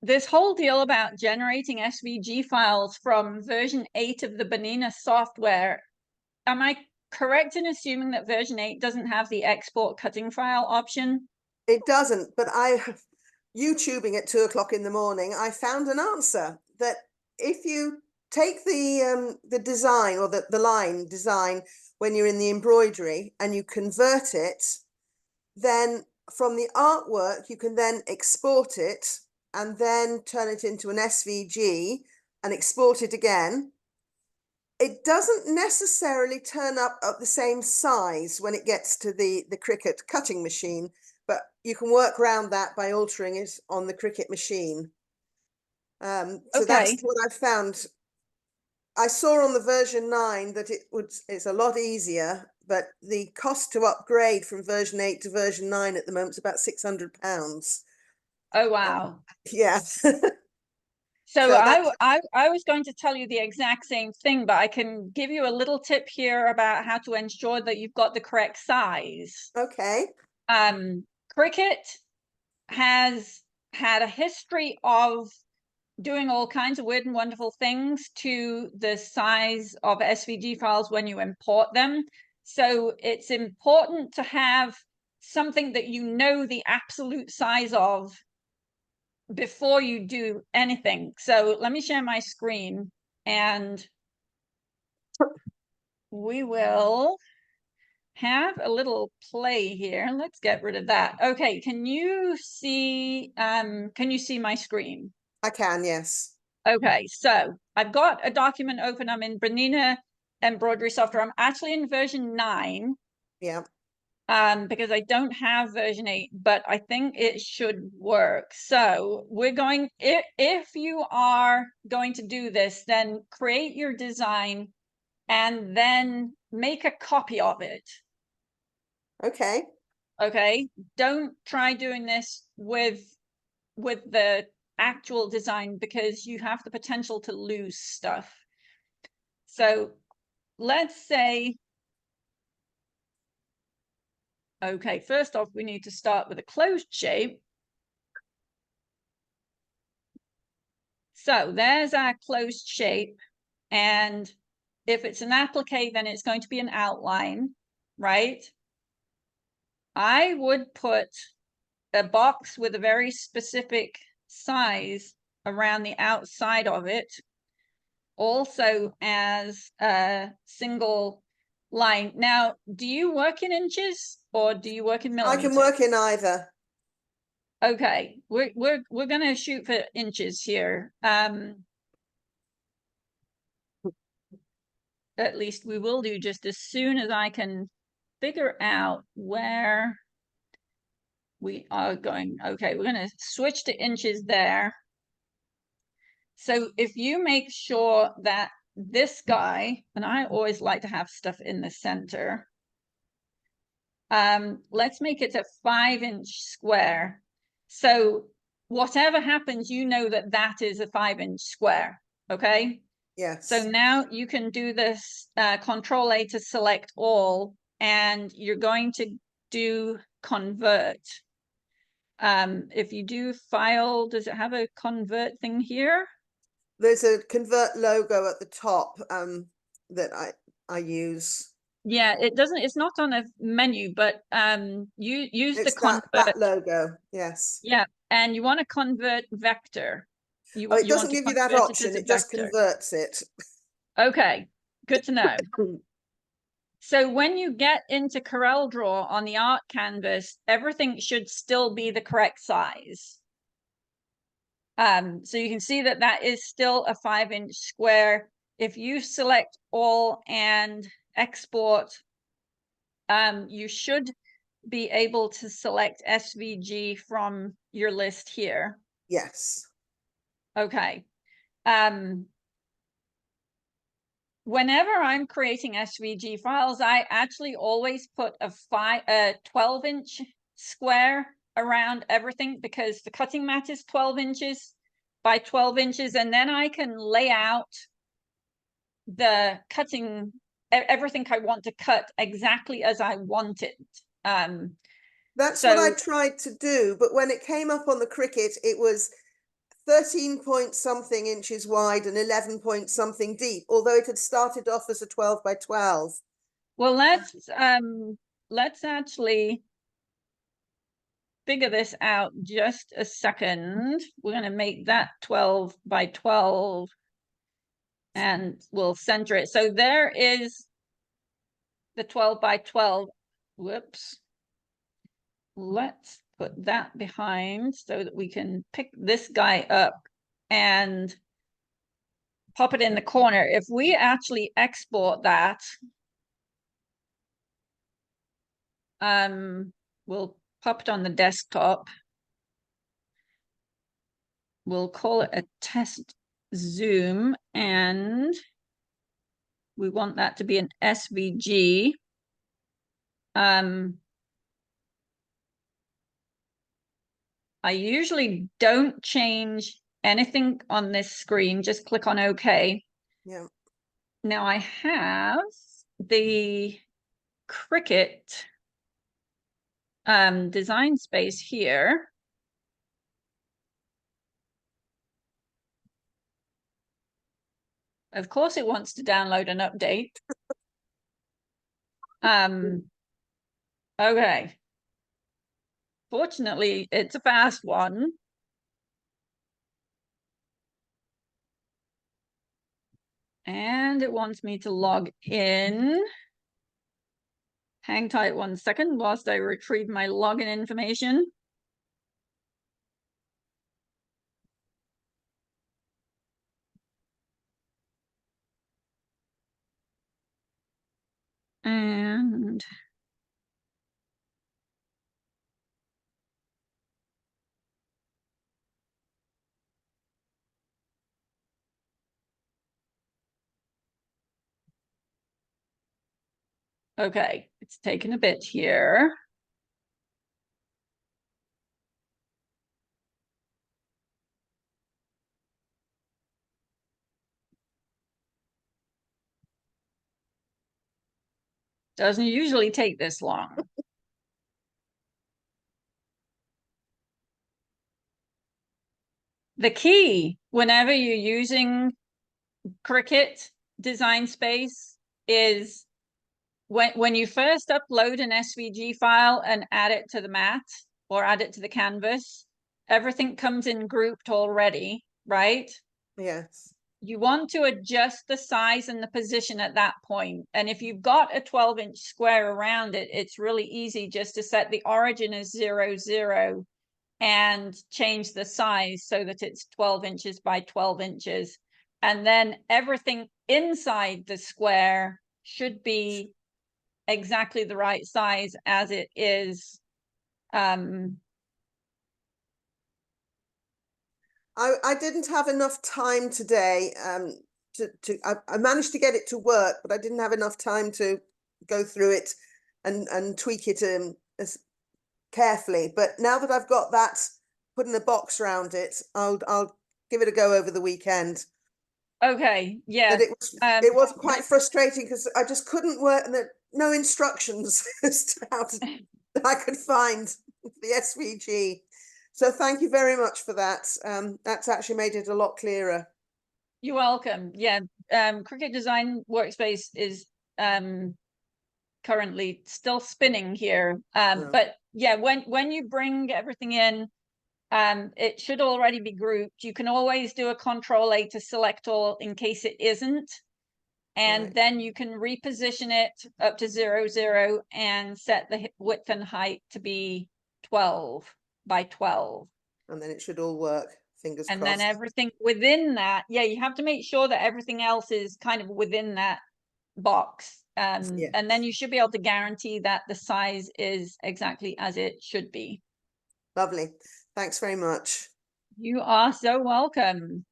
this whole deal about generating SVG files from version 8 of the Banina software, am I correct in assuming that version 8 doesn't have the export cutting file option? It doesn't, but YouTubing at 2 o'clock in the morning, I found an answer that if you take the design or the line design when you're in the embroidery and you convert it, then from the artwork you can then export it and then turn it into an SVG and export it again. It doesn't necessarily turn up at the same size when it gets to the Cricut Cutting Machine, but you can work around that by altering it on the Cricut machine. So that's what I found. I saw on the version 9 that it's a lot easier, but the cost to upgrade from version 8 to version 9 at the moment is about £600. Oh, wow. Yeah. So I was going to tell you the exact same thing, but I can give you a little tip here about how to ensure that you've got the correct size. Okay. Cricut has had a history of doing all kinds of weird and wonderful things to the size of SVG files when you import them. So it's important to have something that you know the absolute size of before you do anything. So let me share my screen and we will have a little play here. Let's get rid of that. Okay, can you see my screen? I can, yes. Okay, so I've got a document open. I'm in Banina embroidery software. I'm actually in version 9. Yeah. Because I don't have version 8, but I think it should work. So we're going, if you are going to do this, then create your design and then make a copy of it. Okay. Okay. Don't try doing this with the actual design because you have the potential to lose stuff. So let's say, okay, first off, we need to start with a closed shape. So there's our closed shape. And if it's an applique, then it's going to be an outline, right? I would put a box with a very specific size around the outside of it, also as a single line. Now, do you work in inches or do you work in millimeters? I can work in either. Okay, we're gonna shoot for inches here. At least we will do just as soon as I can figure out where we are going. Okay, we're going to switch to inches there. So if you make sure that this guy, and I always like to have stuff in the center, let's make it a 5-inch square. So whatever happens, you know that that is a 5-inch square, okay? Yes. So now you can do this Control A to select all, and you're going to do convert. If you do file, does it have a convert thing here? There's a convert logo at the top that I use. Yeah, it doesn't, it's not on a menu, but you use the convert that logo. Yes. Yeah, and you want to convert vector. It doesn't give you that option, it just converts it. Okay, good to know. So when you get into CorelDRAW on the art canvas, everything should still be the correct size. So you can see that that is still a 5-inch square. If you select all and export, you should be able to select SVG from your list here. Yes. Okay. Whenever I'm creating SVG files, I actually always put a 12-inch square around everything because the cutting mat is 12 inches by 12 inches, and then I can lay out the cutting, everything I want to cut exactly as I want it. That's what I tried to do, but when it came up on the Cricut, it was 13 point something inches wide and 11 point something deep, although it had started off as a 12 by 12. Well, let's actually figure this out just a second. We're going to make that 12 by 12 and we'll center it. So there is the 12 by 12. Whoops. Let's put that behind so that we can pick this guy up and pop it in the corner. If we actually export that, we'll pop it on the desktop. We'll call it a test zoom, and we want that to be an SVG. I usually don't change anything on this screen, just click on OK. Yeah. Now I have the Cricut design space here. Of course it wants to download an update. Okay. Fortunately, it's a fast one. And it wants me to log in. Hang tight 1 second whilst I retrieve my login information. And okay, it's taken a bit here. Doesn't usually take this long. The key, whenever you're using Cricut Design Space, is when you first upload an SVG file and add it to the mat or add it to the canvas, everything comes in grouped already, right? Yes. You want to adjust the size and the position at that point. And if you've got a 12-inch square around it, it's really easy just to set the origin as 0, 0 and change the size so that it's 12 inches by 12 inches. And then everything inside the square should be exactly the right size as it is. I didn't have enough time today I managed to get it to work, but I didn't have enough time to go through it and tweak it as carefully. But now that I've got that put in a box around it, I'll give it a go over the weekend. Okay, yeah. But it was quite frustrating because I just couldn't work, and no instructions as to how that I could find the SVG. So thank you very much for that. That's actually made it a lot clearer. You're welcome. Yeah, Cricut Design Workspace is currently still spinning here. But yeah, when you bring everything in, it should already be grouped. You can always do a Control-A to select all in case it isn't. And then you can reposition it up to 0, 0 and set the width and height to be 12 by 12. And then it should all work, fingers crossed. And then everything within that, yeah, you have to make sure that everything else is kind of within that box. And then you should be able to guarantee that the size is exactly as it should be. Lovely. Thanks very much. You are so welcome.